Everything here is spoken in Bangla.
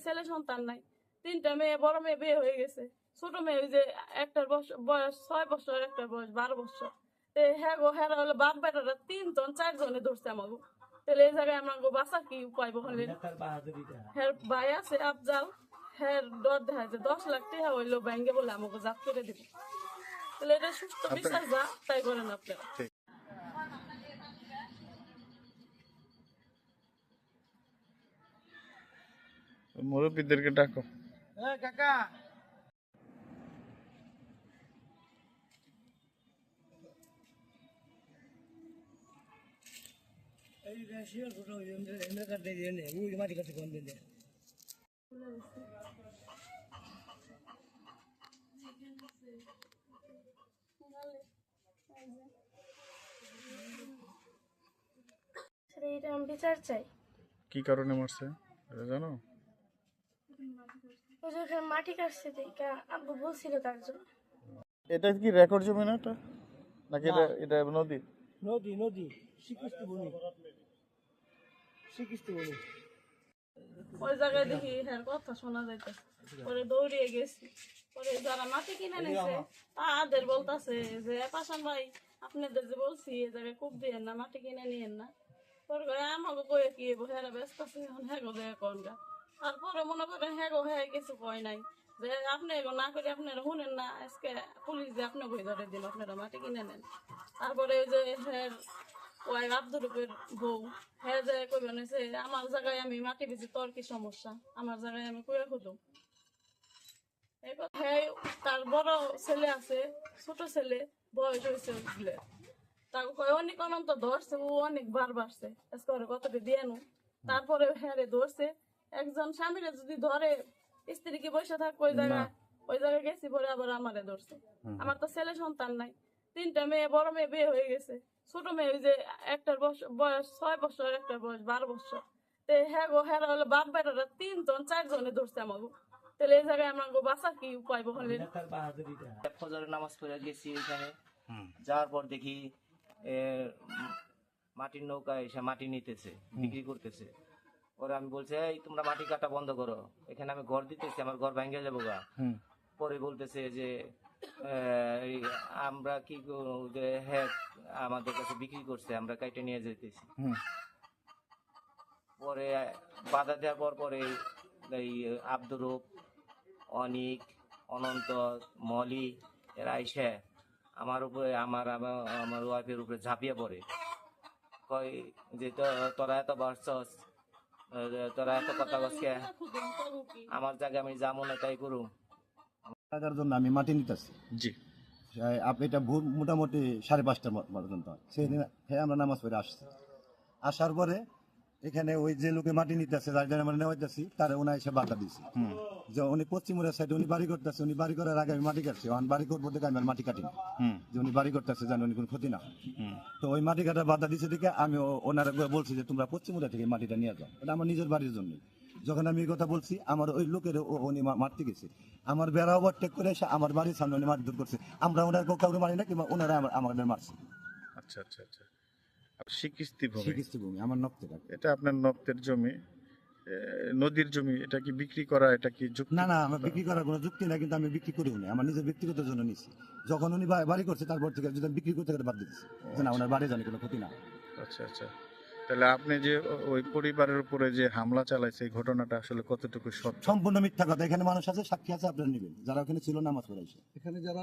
ছেলে সন্তান নাই, 3টা মেয়ে, বড় মেয়ে বিয়ে হয়ে গেছে, ছোট মেয়ে ওই যে একটার বয়স 6 বছর, একটার বয়স 12 বছর। হ্যাঁ গো, হ্যাঁ হলো বাপ বেটারা 3 জন 4 জনে ধরছে আমাকে। তাহলে এই জায়গায় আমরা বাঁচা কি উপায় বলে? হ্যাঁ ভাই আছে আফজাল, হ্যাঁ ডর দেখা যায় 10 লাখ টাকা হইলো ব্যাংকে বলে আমাকে জাপ করে দিব। তাহলে এটা সুস্থ বিচার যা তাই করেন আপনারা। মুরব্বীদেরকে ডাকো। কাকা এই রেশিয়ার ফটো এমনি কাটতে দিয়ে নে ওই মাটি কাটতে কোন দিন এইটা আমি বিচার চাই। কি কারণে মারছে এটা জানো? ও যখন মাটি কাটছে দেখা আব্বু বলছিল তার জন্য। এটা কি রেকর্ড জমি না এটা, নাকি এটা নদী? নদী নদী শিকিস্তি ভূমি শিকিস্তি ভূমি ওই জায়গায় দেখি হ্যাঁ কথা শোনা যাইতেছে, পরে দৌড়িয়ে গেছি। পরে যারা মাটি কিনে নিছে তাদের বলতেছে যে পাশান ভাই আপনাদের যে বলছি এই জায়গায় কূপ দিয়েন না, মাটি কিনে নিয়েন না। পরে আমাকে কয়ে কি হ্যাঁ ব্যস্ত আছে এখন হ্যাঁ গো দেয় কনগা। তারপরে মনে করেন হ্যাঁ গো হ্যাঁ কিছু কয় নাই, যে আপনি এগো না করে আপনারা শুনেন না, আজকে পুলিশ যে আপনি বই ধরে দিন আপনারা মাটি কিনে নেন। তারপরে ওই যে হ্যাঁ ওই আব্দুরূপের বউ হ্যাঁ যে কইবেন আমার জায়গায় আমি মাটি বেশি, তোর কি সমস্যা, আমার জায়গায় আমি কইয়া খুঁজো। হ্যাঁ তার বড় ছেলে আছে, ছোট ছেলে বয়স হয়েছে তাকে কয় অনেক অনন্ত ধরছে, ও অনেক বার বাড়ছে আজকে ওরে কতটা দিয়ে নু। তারপরে হ্যাঁ রে ধরছে, একজন স্বামীরে যদি ধরে স্ত্রীকে বসে থাকবে ওই জায়গায় গেছি পরে আবার আমারে ধরছে। আমার তো ছেলে সন্তান নাই, 3টা মেয়ে, বড় মেয়ে বিয়ে হয়ে গেছে, ছোট মেয়ে ওই যে একটার বয়স 6 বছর, একটার বয়স 12 বছর। হ্যাঁ গো, হ্যাঁ হলো বাপ বেটারা 3 জন 4 জনে ধরছে আমাকে। তাহলে এই জায়গায় আমরা বাঁচা কি উপায় বলে? ফজরের নামাজ পড়ে গেছি এখানে, যাওয়ার পর দেখি মাটির নৌকায় এসে মাটি নিতেছে, বিক্রি করতেছে। পরে আমি বলছি এই তোমরা মাটি কাটা বন্ধ করো, এখানে আমি ঘর দিতেছি, আমার ঘর ভেঙে যাবো গা। পরে বলতেছে যে আমরা কি যে হ্যাঁ আমাদের কাছে বিক্রি করছে, আমরা কাইটে নিয়ে যেতেছি। পরে বাধা দেওয়ার পর পরে এই আব্দুরূপ, অনিক, অনন্ত, মলি এরা আইসে আমার উপরে আমার ওয়াইফের উপরে ঝাঁপিয়ে পড়ে, কয় যে তোরা এত বাড়ছস, তোরা এত কথা বসকে, আমার জায়গায় আমি যাবো না তাই করুম। টাকার জন্য আমি মাটি নিতেছি। জি, আপনি এটা মোটামুটি 5:30 পর্যন্ত সেদিন হ্যাঁ আমরা নামাজ পড়ে আসছি। আসার পরে এখানে ওই যে লোকে মাটি নিতেছে যার জন্য আমরা নেওয়াইতেছি তারা ওনা এসে বাধা দিচ্ছে যে উনি পশ্চিমের সাইডে উনি বাড়ি করতেছে, উনি বাড়ি করার আগে আমি মাটি কাটছি, ওখানে বাড়ি করবো দেখে আমি আর মাটি কাটি না, যে উনি বাড়ি করতেছে জানি উনি কোনো ক্ষতি না। তো ওই মাটি কাটার বাধা দিচ্ছে দেখে আমি ওনারা বলছি যে তোমরা পশ্চিমুরা থেকে মাটিটা নিয়ে যাও, এটা আমার নিজের বাড়ির জন্য। যখন আমি এই কথা বলছি আমার ওই লোকের উনি মারতে গেছে, আমার বেড়া ওভারটেক করে এসে আমার বাড়ির সামনে উনি মারধর করছে। আমরা ওনার কাউকে মারি না, কিংবা ওনারা আমাদের মারছে। আচ্ছা আচ্ছা আচ্ছা। শিকিস্তি ভূমি আমার নক্তের, এটা আপনার নক্তের জমি, নদীর জমি, এটা কি বিক্রি করা, এটা কি যুক্তি? না না, আমার বিক্রি করার কোনো যুক্তি না, কিন্তু আমি বিক্রি করিও না, আমার নিজের ব্যক্তিগত জন্য নিচ্ছি। যখন উনি বাড়ি করছে তারপর থেকে যদি বিক্রি করতে বাদ দিচ্ছি যে না ওনার বাড়ি জানি কোনো ক্ষতি না। আচ্ছা আচ্ছা। তাহলে আপনি যে ওই পরিবারের উপরে যে হামলা চালাইছে এই ঘটনাটা আসলে কতটুকু সত্য? সম্পূর্ণ মিথ্যা কথা। এখানে মানুষ আছে, সাক্ষী আছে, আপনারা নেবেন, যারা ওখানে ছিল নামাজ পড়াইছে। এখানে যারা